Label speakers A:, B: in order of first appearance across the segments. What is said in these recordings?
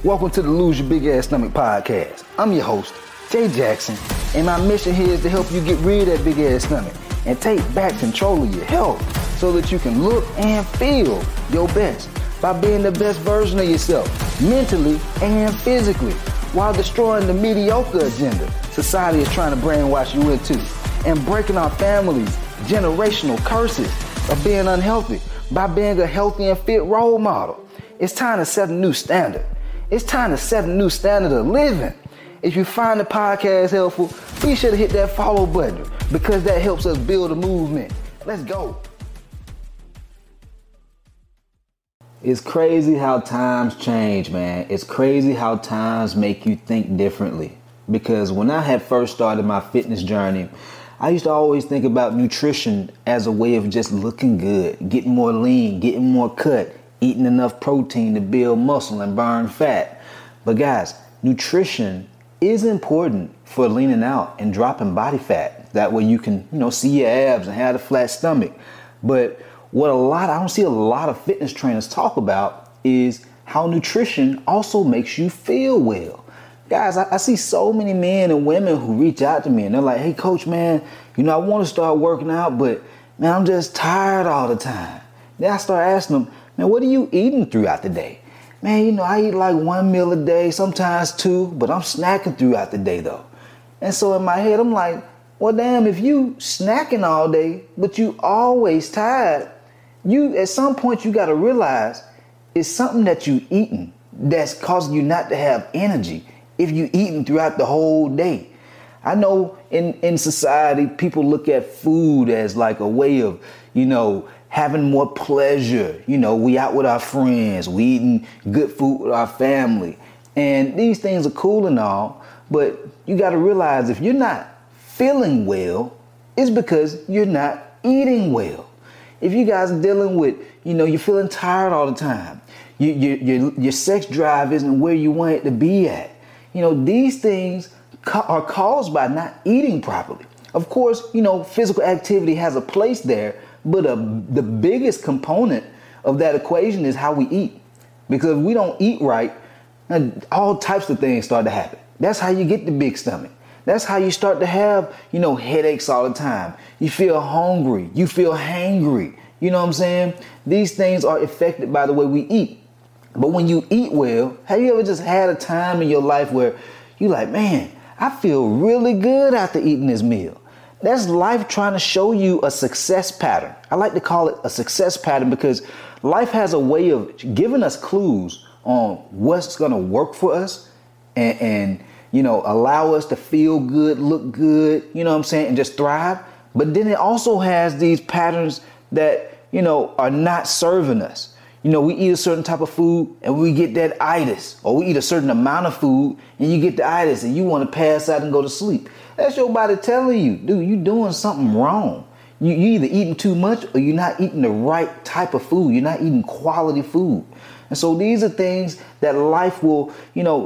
A: Welcome to the Lose Your Big Ass Stomach podcast. I'm your host, Jay Jackson, and my mission here is to help you get rid of that big ass stomach and take back control of your health so that you can look and feel your best by being the best version of yourself, mentally and physically, while destroying the mediocre agenda society is trying to brainwash you into, and breaking our families' generational curses of being unhealthy by being a healthy and fit role model. It's time to set a new standard. It's time to set a new standard of living. If you find the podcast helpful, be sure to hit that follow button because that helps us build a movement. Let's go. It's crazy how times change, man. It's crazy how times make you think differently. Because when I had first started my fitness journey, I used to always think about nutrition as a way of just looking good, getting more lean, getting more cut, eating enough protein to build muscle and burn fat. But guys, nutrition is important for leaning out and dropping body fat. That way you can, see your abs and have a flat stomach. But I don't see a lot of fitness trainers talk about is how nutrition also makes you feel well. Guys, I see so many men and women who reach out to me and they're like, hey coach, man, I want to start working out, but man, I'm just tired all the time. Then I start asking them, man, what are you eating throughout the day? Man, I eat like 1 meal a day, sometimes 2, but I'm snacking throughout the day though. And so in my head, I'm like, well, damn, if you snacking all day, but you always tired, at some point you got to realize it's something that you eating that's causing you not to have energy if you eating throughout the whole day. I know in society, people look at food as like a way of, having more pleasure. We out with our friends, we eating good food with our family. And these things are cool and all, but you got to realize if you're not feeling well, it's because you're not eating well. If you guys are dealing with, you're feeling tired all the time, your sex drive isn't where you want it to be at. These things are caused by not eating properly. Of course, physical activity has a place there, but the biggest component of that equation is how we eat. Because if we don't eat right, all types of things start to happen. That's how you get the big stomach. That's how you start to have, headaches all the time. You feel hungry. You feel hangry. You know what I'm saying? These things are affected by the way we eat. But when you eat well, have you ever just had a time in your life where you're like, man, I feel really good after eating this meal? That's life trying to show you a success pattern. I like to call it a success pattern because life has a way of giving us clues on what's going to work for us and allow us to feel good, look good, and just thrive. But then it also has these patterns that, are not serving us. We eat a certain type of food and we get that itis, or we eat a certain amount of food and you get the itis and you want to pass out and go to sleep. That's your body telling you, dude, you're doing something wrong. You either eating too much or you're not eating the right type of food. You're not eating quality food. And so these are things that life will,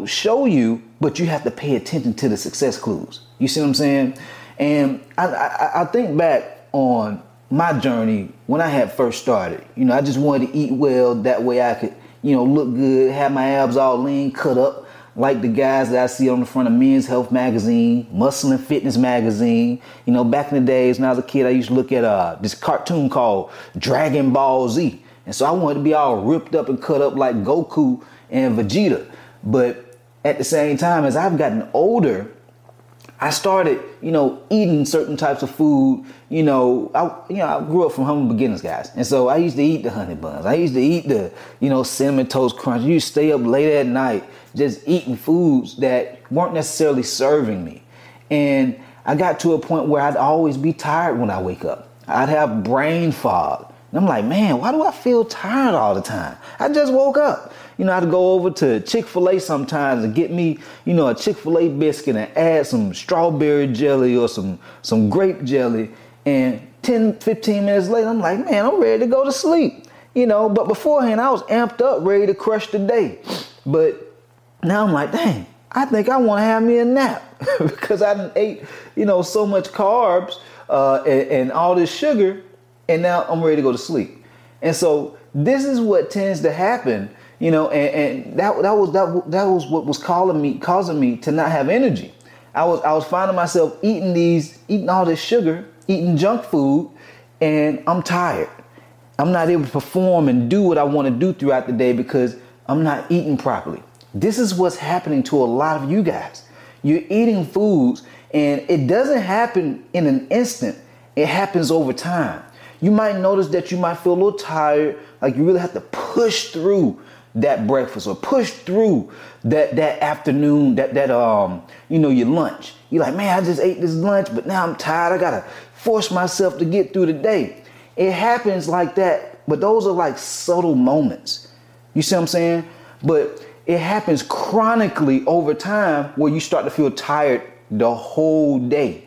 A: show you, but you have to pay attention to the success clues. You see what I'm saying? And I think back on my journey when I had first started. I just wanted to eat well. That way I could, look good, have my abs all lean, cut up, like the guys that I see on the front of Men's Health magazine, Muscle and Fitness magazine. Back in the days when I was a kid, I used to look at this cartoon called Dragon Ball Z. And so I wanted to be all ripped up and cut up like Goku and Vegeta. But at the same time, as I've gotten older, I started, eating certain types of food. I grew up from humble beginners, guys. And so I used to eat the honey buns. I used to eat the, cinnamon toast crunch. I used to stay up late at night just eating foods that weren't necessarily serving me. And I got to a point where I'd always be tired when I wake up. I'd have brain fog. And I'm like, man, why do I feel tired all the time? I just woke up. I'd go over to Chick-fil-A sometimes and get me, a Chick-fil-A biscuit and add some strawberry jelly or some grape jelly. And 10, 15 minutes later, I'm like, man, I'm ready to go to sleep. But beforehand, I was amped up, ready to crush the day. But now I'm like, dang, I think I want to have me a nap because I done ate, so much carbs and all this sugar. And now I'm ready to go to sleep. And so this is what tends to happen, and that was what was causing me to not have energy. I was finding myself eating all this sugar, eating junk food, and I'm tired. I'm not able to perform and do what I want to do throughout the day because I'm not eating properly. This is what's happening to a lot of you guys. You're eating foods and it doesn't happen in an instant. It happens over time. You might notice that you might feel a little tired, like you really have to push through that breakfast or push through that afternoon, your lunch. You're like, man, I just ate this lunch, but now I'm tired. I gotta force myself to get through the day. It happens like that, but those are like subtle moments. You see what I'm saying? But it happens chronically over time where you start to feel tired the whole day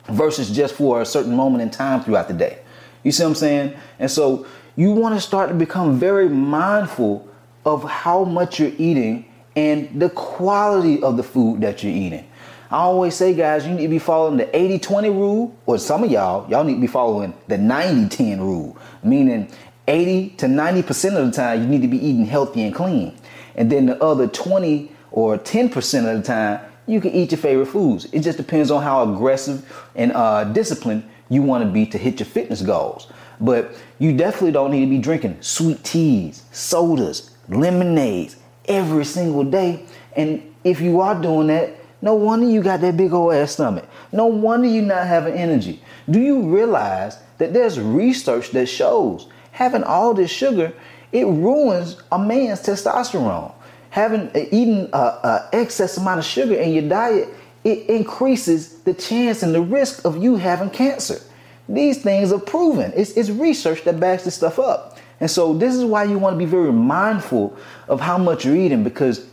A: versus just for a certain moment in time throughout the day. You see what I'm saying? And so you want to start to become very mindful of how much you're eating and the quality of the food that you're eating. I always say, guys, you need to be following the 80-20 rule, or some of y'all need to be following the 90-10 rule, meaning 80 to 90% of the time you need to be eating healthy and clean. And then the other 20 or 10% of the time, you can eat your favorite foods. It just depends on how aggressive and disciplined you want to be to hit your fitness goals. But you definitely don't need to be drinking sweet teas, sodas, lemonades every single day. And if you are doing that, no wonder you got that big old ass stomach. No wonder you're not having energy. Do you realize that there's research that shows having all this sugar, it ruins a man's testosterone? Eating an excess amount of sugar in your diet, it increases the chance and the risk of you having cancer. These things are proven. It's research that backs this stuff up. And so this is why you want to be very mindful of how much you're eating, because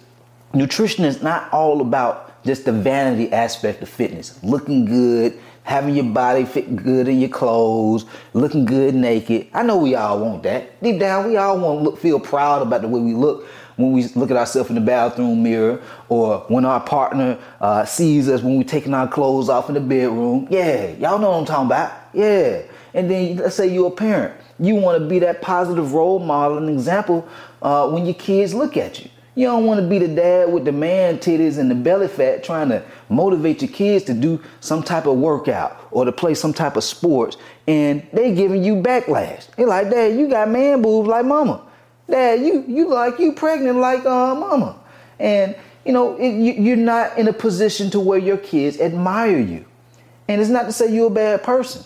A: nutrition is not all about just the vanity aspect of fitness. Looking good, having your body fit good in your clothes, looking good naked. I know we all want that. Deep down, we all want to feel proud about the way we look when we look at ourselves in the bathroom mirror, or when our partner sees us when we're taking our clothes off in the bedroom. Yeah, y'all know what I'm talking about. Yeah. And then let's say you're a parent. You want to be that positive role model and example when your kids look at you. You don't want to be the dad with the man titties and the belly fat trying to motivate your kids to do some type of workout or to play some type of sports, and they giving you backlash. They're like, Dad, you got man boobs like mama. Dad, you pregnant like mama. And you're not in a position to where your kids admire you. And it's not to say you're a bad person,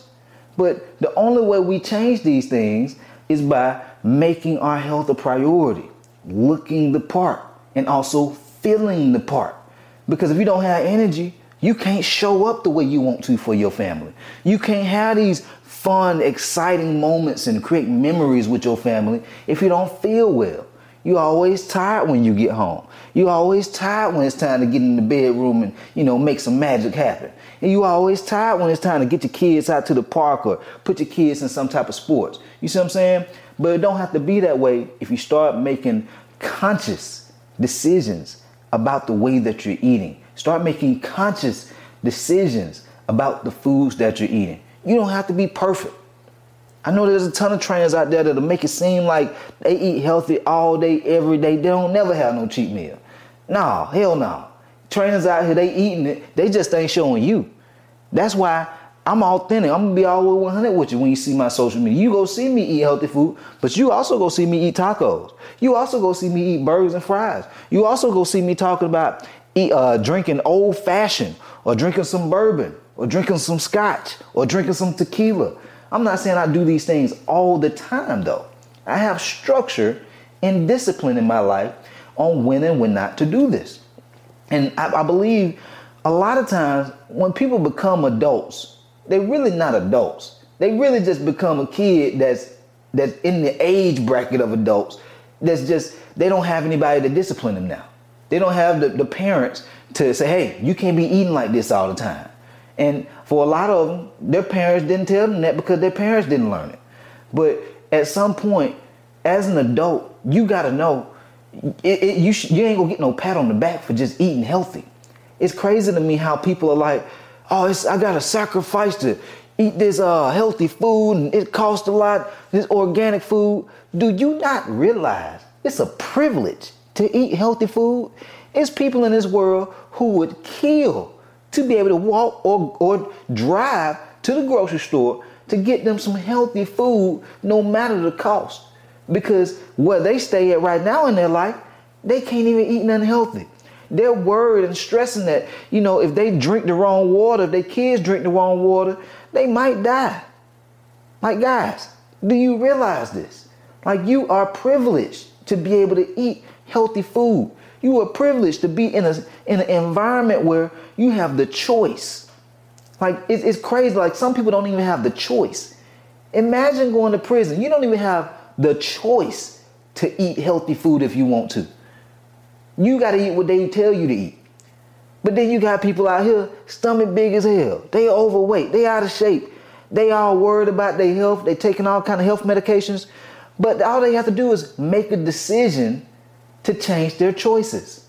A: but the only way we change these things is by making our health a priority, looking the part, and also feeling the part. Because if you don't have energy, you can't show up the way you want to for your family. You can't have these fun, exciting moments and create memories with your family if you don't feel well. You're always tired when you get home. You're always tired when it's time to get in the bedroom and, make some magic happen. And you're always tired when it's time to get your kids out to the park or put your kids in some type of sports. You see what I'm saying? But it don't have to be that way if you start making conscious decisions about the way that you're eating. Start making conscious decisions about the foods that you're eating. You don't have to be perfect. I know there's a ton of trainers out there that'll make it seem like they eat healthy all day, every day. They don't never have no cheat meal. No, hell no. Trainers out here, they eating it. They just ain't showing you. That's why I'm authentic. I'm going to be all the way 100 with you when you see my social media. You go see me eat healthy food, but you also go see me eat tacos. You also go see me eat burgers and fries. You also go see me talking about drinking old fashioned, or drinking some bourbon, or drinking some scotch, or drinking some tequila. I'm not saying I do these things all the time, though. I have structure and discipline in my life on when and when not to do this. And I believe a lot of times when people become adults, they're really not adults. They really just become a kid that's in the age bracket of adults. They don't have anybody to discipline them now. They don't have the parents to say, hey, you can't be eating like this all the time. And for a lot of them, their parents didn't tell them that because their parents didn't learn it. But at some point, as an adult, you got to know you ain't going to get no pat on the back for just eating healthy. It's crazy to me how people are like, oh, I got to sacrifice to eat this healthy food and it costs a lot, this organic food. Do you not realize It's a privilege to eat healthy food. It's people in this world who would kill to be able to walk or drive to the grocery store to get them some healthy food, no matter the cost. Because where they stay at right now in their life, they can't even eat nothing healthy. They're worried and stressing that, if they drink the wrong water, if their kids drink the wrong water, they might die. Like, guys, do you realize this? Like, you are privileged to be able to eat healthy food. You are privileged to be in an environment where you have the choice. Like, it's crazy. Like, some people don't even have the choice. Imagine going to prison. You don't even have the choice to eat healthy food if you want to. You got to eat what they tell you to eat. But then you got people out here, stomach big as hell. They overweight. They out of shape. They all worried about their health. They taking all kind of health medications. But all they have to do is make a decision to change their choices.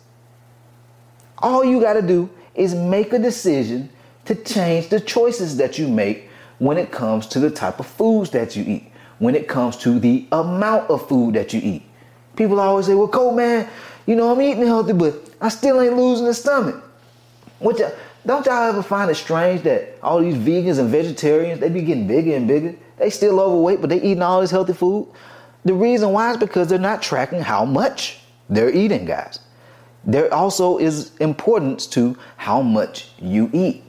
A: All you got to do is make a decision to change the choices that you make when it comes to the type of foods that you eat, when it comes to the amount of food that you eat. People always say, well, Cole, man, I'm eating healthy, but I still ain't losing the stomach. Don't y'all ever find it strange that all these vegans and vegetarians, they be getting bigger and bigger? They still overweight, but they eating all this healthy food? The reason why is because they're not tracking how much they're eating, guys. There also is importance to how much you eat.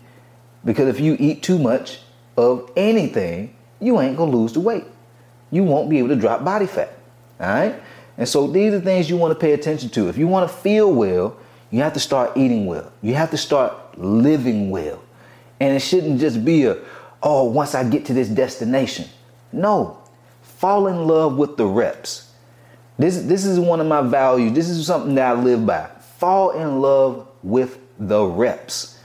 A: Because if you eat too much of anything, you ain't gonna lose the weight. You won't be able to drop body fat. All right? And so these are things you want to pay attention to. If you want to feel well, you have to start eating well. You have to start living well. And it shouldn't just be once I get to this destination. No. Fall in love with the reps. This is one of my values. This is something that I live by. Fall in love with the reps.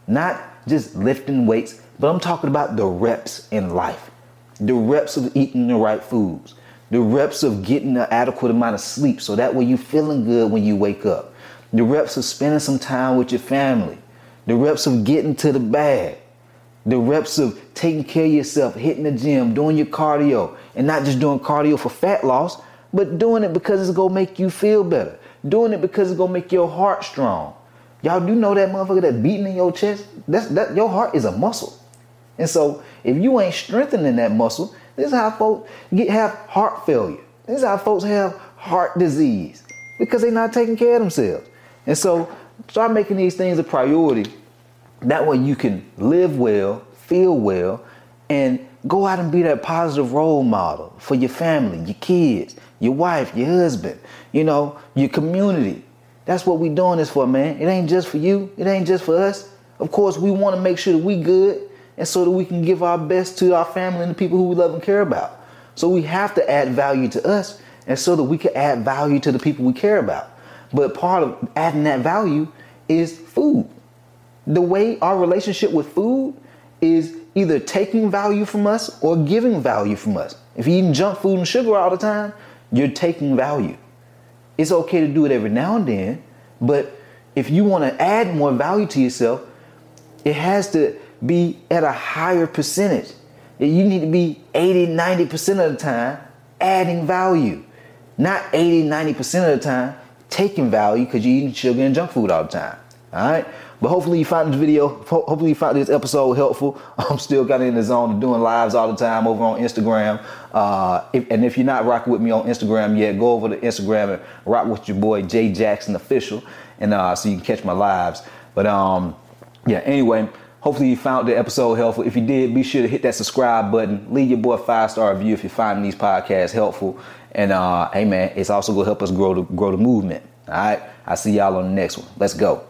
A: Not just lifting weights, but I'm talking about the reps in life. The reps of eating the right foods. The reps of getting an adequate amount of sleep so that way you're feeling good when you wake up. The reps of spending some time with your family. The reps of getting to the bag. The reps of taking care of yourself, hitting the gym, doing your cardio, and not just doing cardio for fat loss, but doing it because it's going to make you feel better. Doing it because it's going to make your heart strong. Y'all do know that motherfucker that beating in your chest? That your heart is a muscle. And so if you ain't strengthening that muscle, this is how folks have heart failure. This is how folks have heart disease because they're not taking care of themselves. And so start making these things a priority. That way you can live well, feel well, and go out and be that positive role model for your family, your kids, your wife, your husband, your community. That's what we doing this for, man. It ain't just for you. It ain't just for us. Of course, we want to make sure that we good and so that we can give our best to our family and the people who we love and care about. So we have to add value to us and so that we can add value to the people we care about. But part of adding that value is food. The way our relationship with food is either taking value from us or giving value from us. If you're eating junk food and sugar all the time, you're taking value. It's okay to do it every now and then, but if you want to add more value to yourself, it has to be at a higher percentage. You need to be 80-90% of the time adding value, not 80-90% of the time taking value because you're eating sugar and junk food all the time. All right. But hopefully you found this video, hopefully you found this episode helpful. I'm still kind of in the zone of doing lives all the time over on Instagram. If you're not rocking with me on Instagram yet, go over to Instagram and rock with your boy Jay Jackson Official, and so you can catch my lives. But anyway, hopefully you found the episode helpful. If you did, be sure to hit that subscribe button. Leave your boy a 5-star review if you're finding these podcasts helpful. And hey man, it's also gonna help us grow the movement. All right, I'll see y'all on the next one. Let's go.